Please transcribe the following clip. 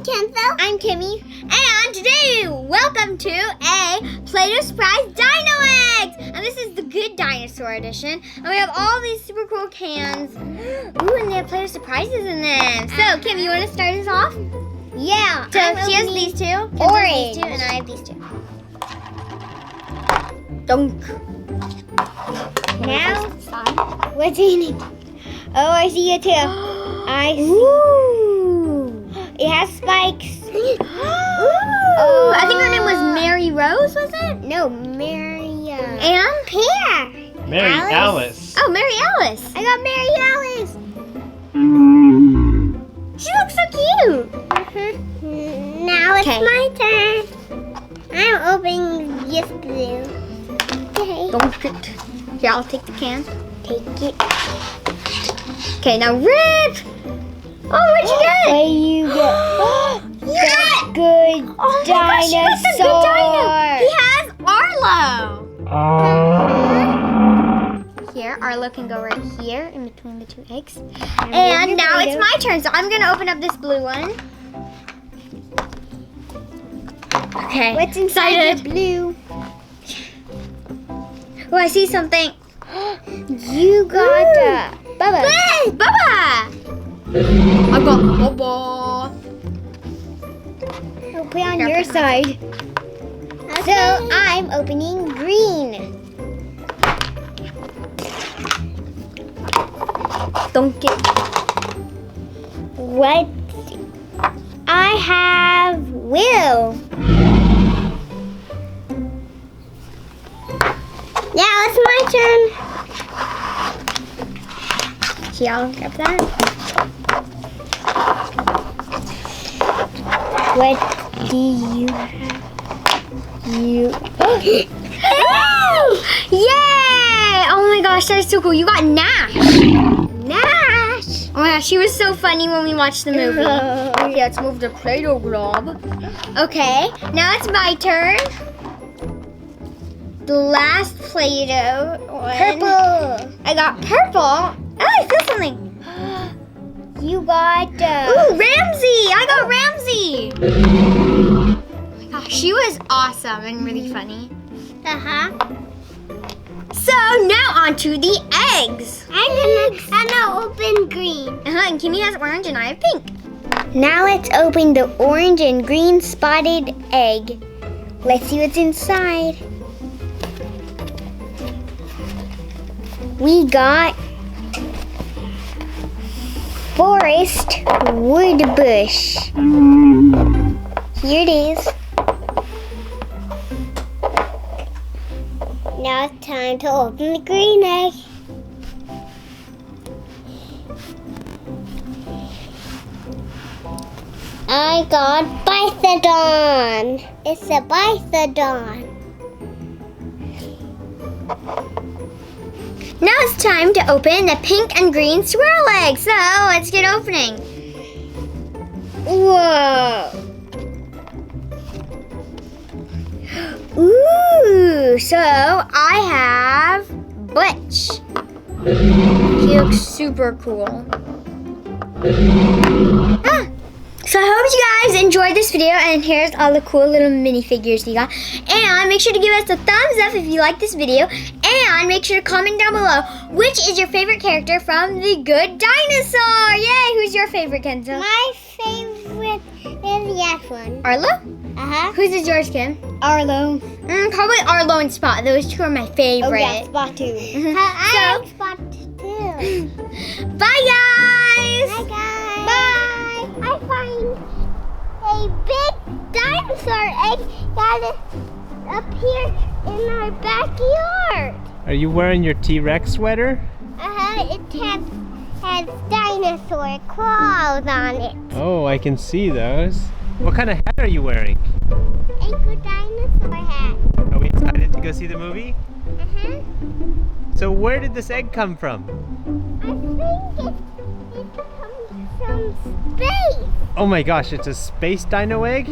I'm Kenzo. I'm Kimi. And today, welcome to a Play-Doh Surprise Dino Eggs! And this is the Good Dinosaur edition. And we have all these super cool cans. Ooh, and they have Play-Doh Surprises in them. So, Kim, you want to start us off? Yeah. So, she has these two. Kenzo has these two, and I have these two. Dunk. Now, what's in it? Oh, I see it too. I see. Ooh. It has spikes. Ooh. I think her name was Mary Rose, was it? No, Mary. And? Pear. Mary Alice. Oh, Mary Alice. I got Mary Alice. She looks so cute. Now it's my turn. I'm opening this blue. Okay. Don't get. Here, I'll take the can. Take it. Okay, now rip. Oh, what'd you get? What do you get? Yeah! Good Oh my gosh, she got the dinosaur. good dino. He has Arlo. Here, Arlo can go right here in between the two eggs. And now it's my turn, so I'm gonna open up this blue one. Okay. What's inside the blue? Oh, I see something. You got Bubba. Hey, Bubba! I got Bubba. I'll put on your side. Okay. So I'm opening green. Don't get. What? I have Will. Now it's my turn. Here, I'll grab that. What do you have? Yay! Oh my gosh, that's so cool. You got Nash. Nash. Oh my gosh, she was so funny when we watched the movie. Okay, let's move the Play-Doh glob. Okay, now it's my turn. The last Play-Doh one. Purple. I got purple. Oh, I feel something. You got Ooh, Ramsey! I got Ramsey! Oh my gosh, she was awesome and really funny. So now on to the eggs. I'm gonna open green. And Kimi has orange and I have pink. Now let's open the orange and green spotted egg. Let's see what's inside. We got forest wood bush. Here it is. Now it's time to open the green egg. I got Python. It's a Python. Now it's time to open the pink and green swirl egg. So let's get opening. Whoa. Ooh, so I have Butch. He looks super cool. So I hope you guys enjoyed this video, and here's all the cool little minifigures we got. And make sure to give us a thumbs up if you like this video, and make sure to comment down below which is your favorite character from the Good Dinosaur. Yay! Who's your favorite, Kenzo? My favorite is that one. Arlo? Whose is yours, Kim? Arlo. Probably Arlo and Spot. Those two are my favorite. Oh yeah, Spot too. I like Spot too. Bye, guys. Bye guys. Bye. I find a big dinosaur egg that appeared in our backyard. Are you wearing your T-Rex sweater? It has dinosaur claws on it. Oh, I can see those. What kind of hat are you wearing? A good dinosaur hat. Are we excited to go see the movie? So where did this egg come from? I think it comes from space. Oh my gosh, it's a space dino egg?